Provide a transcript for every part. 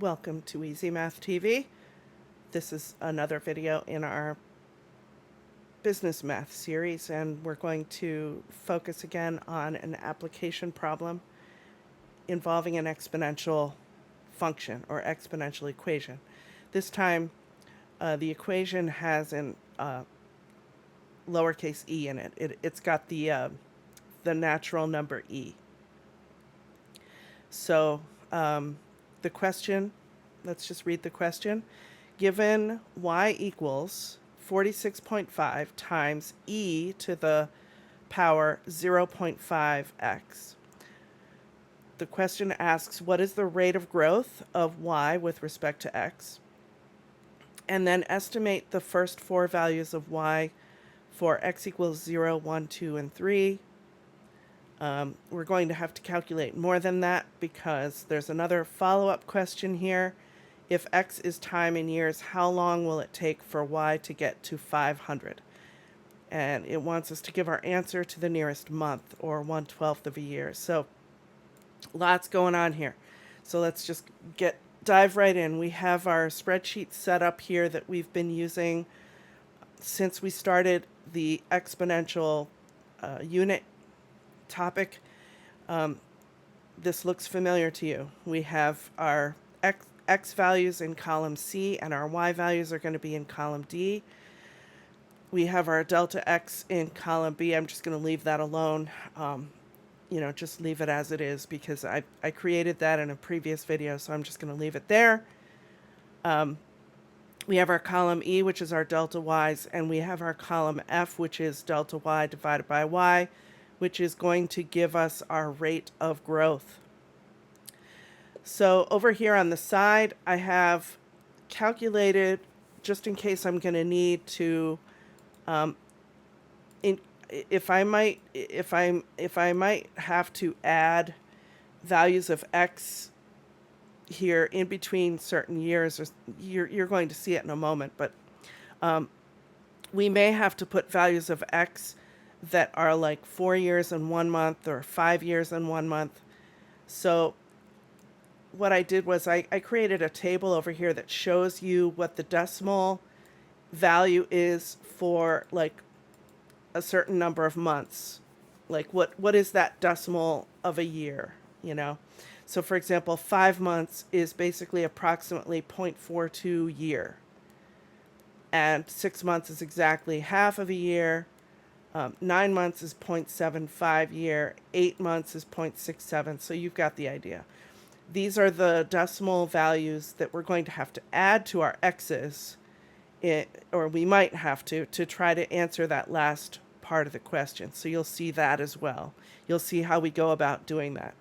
Welcome to Easy Math TV. This is another video in our business math series, and we're going to focus again on an application problem involving an exponential function or exponential equation. This time, the equation has an lowercase e in it. It's got the natural number e. So the question, let's just read the question. Given y equals 46.5 times e to the power 0.5x. The question asks, what is the rate of growth of y with respect to x? And then estimate the first four values of y for x equals 0, 1, 2, and 3. We're going to have to calculate more than that because there's another follow-up question here. If x is time in years, how long will it take for y to get to 500? And it wants us to give our answer to the nearest month, or 1/12 of a year. So lots going on here. So let's just dive right in. We have our spreadsheet set up here that we've been using since we started the exponential unit topic. This looks familiar to you. We have our x values in column C, and our y values are going to be in column D. We have our delta x in column B. I'm just going to leave that alone. Just leave it as it is because I created that in a previous video, so I'm just going to leave it there. We have our column E, which is our delta y's, and we have our column F, which is delta y divided by y, which is going to give us our rate of growth. So over here on the side, I have calculated, just in case I'm going to need to, if I might have to add values of x here in between certain years, or you're going to see it in a moment, but we may have to put values of x that are like 4 years and 1 month or 5 years and 1 month. So what I did was I created a table over here that shows you what the decimal value is for like a certain number of months. Like what is that decimal of a year, So for example, 5 months is basically approximately 0.42 year. And 6 months is exactly half of a year. 9 months is 0.75 year. 8 months is 0.67. So you've got the idea. These are the decimal values that we're going to have to add to our x's, or we might have to try to answer that last part of the question. So you'll see that as well. You'll see how we go about doing that.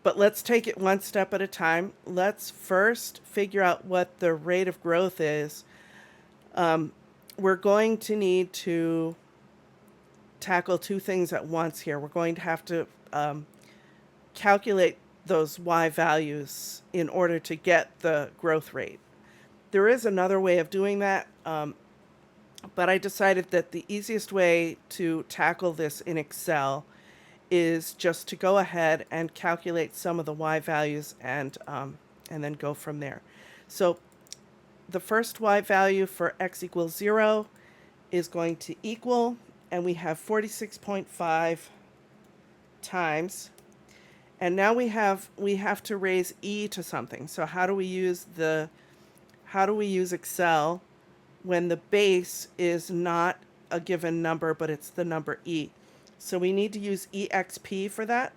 But let's take it one step at a time. Let's first figure out what the rate of growth is. We're going to need to tackle two things at once here. We're going to have to calculate those y values in order to get the growth rate. There is another way of doing that, but I decided that the easiest way to tackle this in Excel is just to go ahead and calculate some of the y values and then go from there. So the first y value for x equals 0 is going to equal, and we have 46.5 times, and now we have to raise e to something. So how do we use Excel when the base is not a given number, but it's the number e? So we need to use exp for that.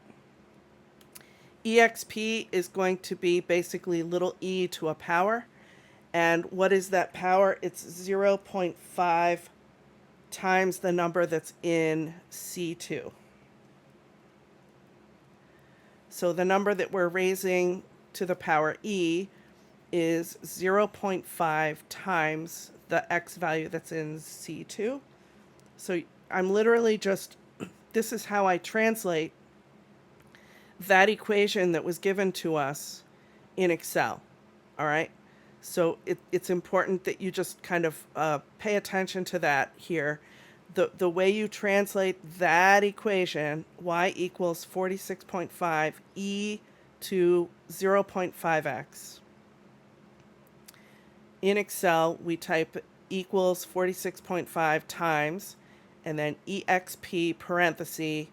Exp is going to be basically little e to a power. And what is that power? It's 0.5 times the number that's in C2. So the number that we're raising to the power e is 0.5 times the x value that's in C2. So I'm literally this is how I translate that equation that was given to us in Excel. All right. So it's important that you just kind of pay attention to that here. The way you translate that equation, y equals 46.5 e to 0.5x. In Excel, we type equals 46.5 times, and then exp parenthesis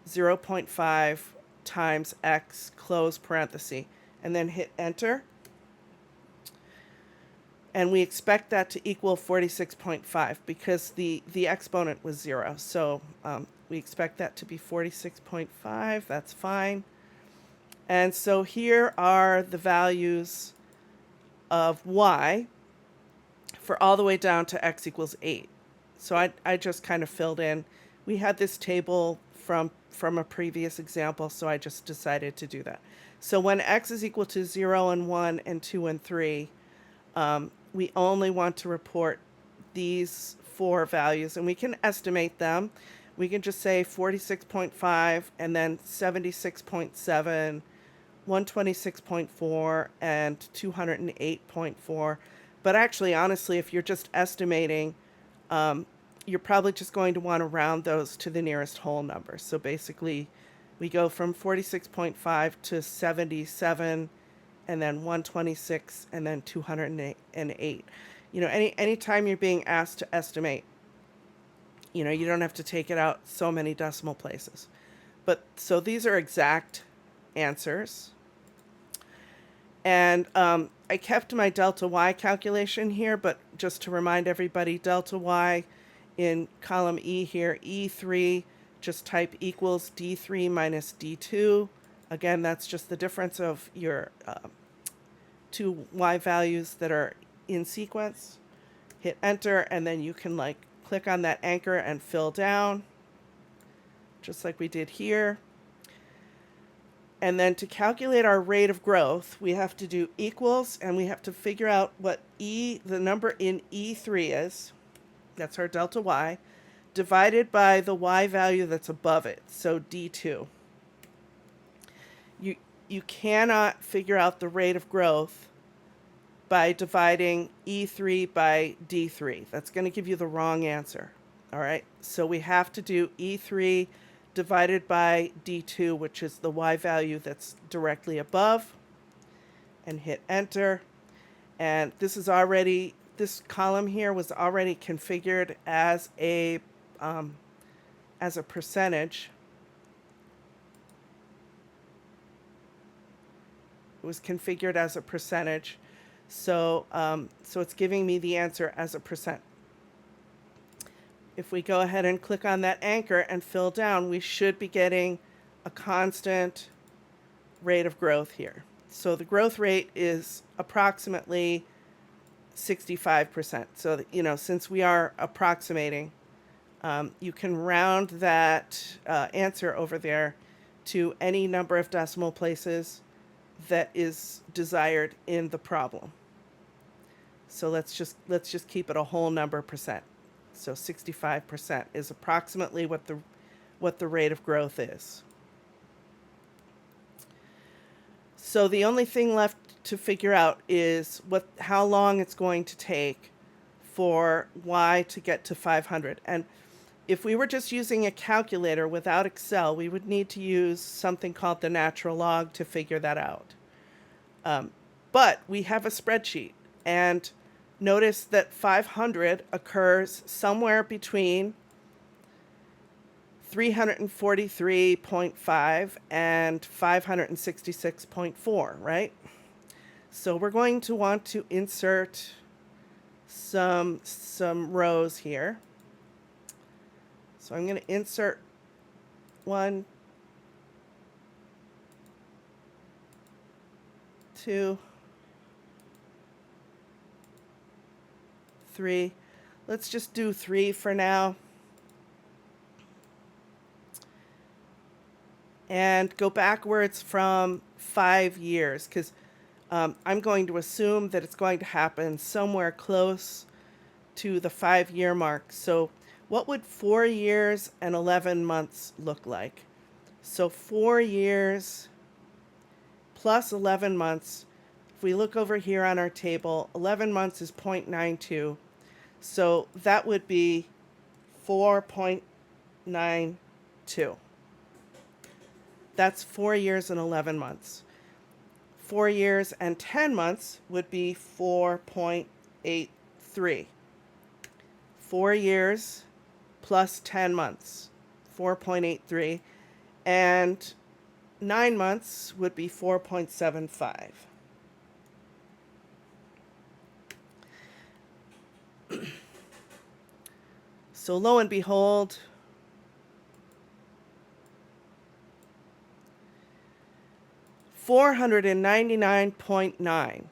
0.5 times x close parenthesis, and then hit enter. And we expect that to equal 46.5 because the exponent was 0. So we expect that to be 46.5. That's fine. And so here are the values of y for all the way down to x equals 8. So I just kind of filled in. We had this table from a previous example, so I just decided to do that. So when x is equal to 0 and 1 and 2 and 3, we only want to report these 4 values, and we can estimate them. We can just say 46.5 and then 76.7, 126.4, and 208.4. But actually, honestly, if you're just estimating, you're probably just going to want to round those to the nearest whole number. So basically, we go from 46.5 to 77, and then 126, and then 208. You know, anytime you're being asked to estimate, you know, you don't have to take it out so many decimal places. But so these are exact answers. And I kept my delta y calculation here, but just to remind everybody, delta y in column E here, E3, just type equals D3 minus D2. Again, that's just the difference of your two y values that are in sequence. Hit enter, and then you can like click on that anchor and fill down, just like we did here. And then to calculate our rate of growth, we have to do equals, and we have to figure out what the number in E3 is. That's our delta y, divided by the y value that's above it, so D2. You cannot figure out the rate of growth by dividing E3 by D3. That's going to give you the wrong answer. All right, so we have to do E3 divided by D2, which is the y value that's directly above, and hit enter. And this column here was already configured as a percentage. It was configured as a percentage. So it's giving me the answer as a percent. If we go ahead and click on that anchor and fill down, we should be getting a constant rate of growth here. So the growth rate is approximately 65%. So, you know, since we are approximating, you can round that answer over there to any number of decimal places that is desired in the problem. So let's just keep it a whole number percent. So 65% is approximately what the rate of growth is. So the only thing left to figure out is how long it's going to take for y to get to 500. And if we were just using a calculator without Excel, we would need to use something called the natural log to figure that out. But we have a spreadsheet, and notice that 500 occurs somewhere between 343.5 and 566.4, right? So we're going to want to insert some rows here. So I'm going to insert 1, 2, 3. Let's just do 3 for now. And go backwards from 5 years, because I'm going to assume that it's going to happen somewhere close to the 5-year mark. So what would 4 years and 11 months look like? So 4 years plus 11 months. If we look over here on our table, 11 months is 0.92. So that would be 4.92. That's 4 years and 11 months. 4 years and 10 months would be 4.83. 4 years plus 10 months, 4.83. And 9 months would be 4.75. So lo and behold, $499.9.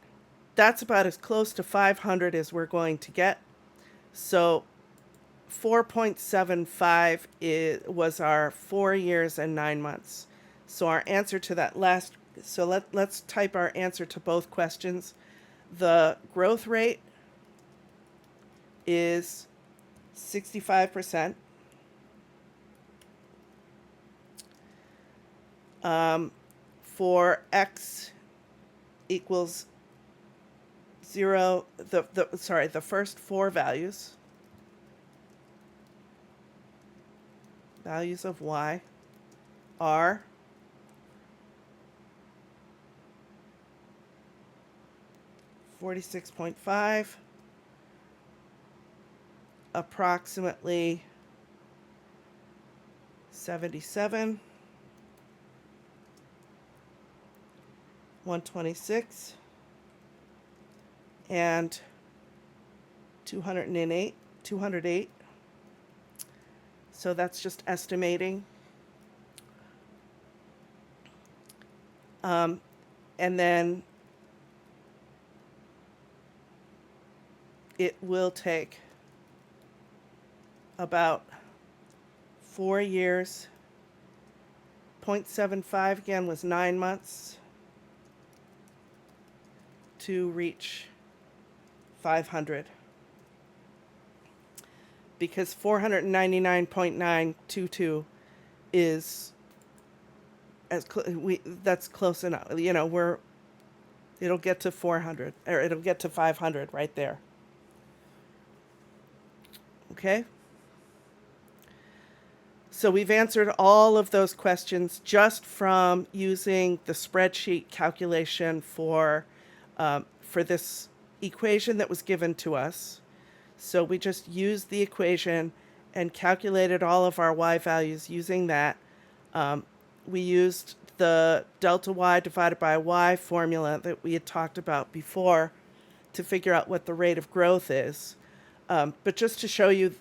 That's about as close to 500 as we're going to get. So 4.75 was our 4 years and 9 months. So our answer to that last, so let's type our answer to both questions. The growth rate is 65%. For x equals 0, the first four values of y are $46.5, approximately 77, 126, and 208. So that's just estimating. And then it will take about 4 years. 0.75 again was 9 months to reach 500. Because 499.922 is that's close enough. You know, it'll get to 400, or it'll get to 500 right there. Okay? So we've answered all of those questions just from using the spreadsheet calculation for this equation that was given to us. So we just used the equation and calculated all of our y values using that. We used the delta y divided by y formula that we had talked about before to figure out what the rate of growth is. But just to show you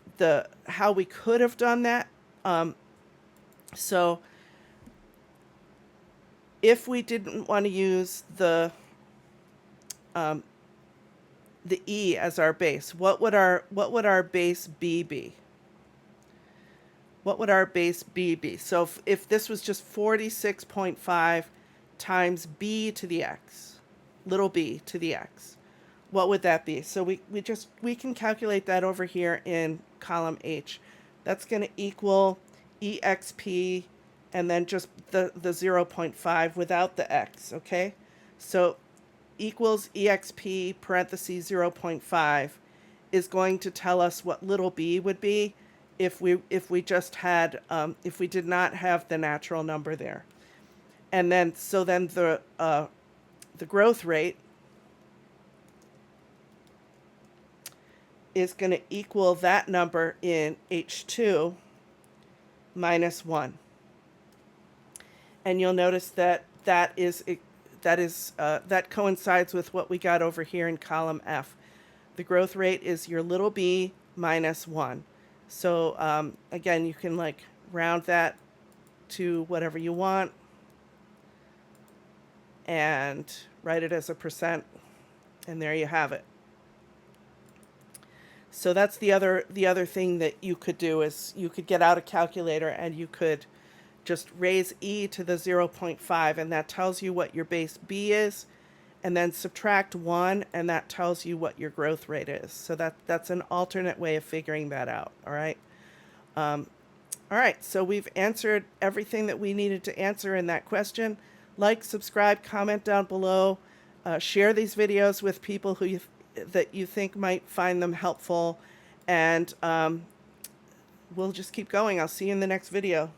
how we could have done that, so if we didn't want to use the E as our base, what would our base B be? What would our base B be? So if this was just 46.5 times b to the x, little b to the x, what would that be? So we can calculate that over here in column H. That's going to equal exp and then just the 0.5 without the x, okay? So equals exp parentheses 0.5 is going to tell us what little b would be if we just had if we did not have the natural number there. And then so then the growth rate is going to equal that number in H2 minus 1. And you'll notice that that coincides with what we got over here in column F. The growth rate is your little b minus 1. So again, you can like round that to whatever you want and write it as a percent, and there you have it. So that's the other thing that you could do is you could get out a calculator and you could just raise e to the 0.5, and that tells you what your base b is, and then subtract 1, and that tells you what your growth rate is. So that's an alternate way of figuring that out, all right? All right, so we've answered everything that we needed to answer in that question. Like, subscribe, comment down below, share these videos with people that you think might find them helpful, and we'll just keep going. I'll see you in the next video.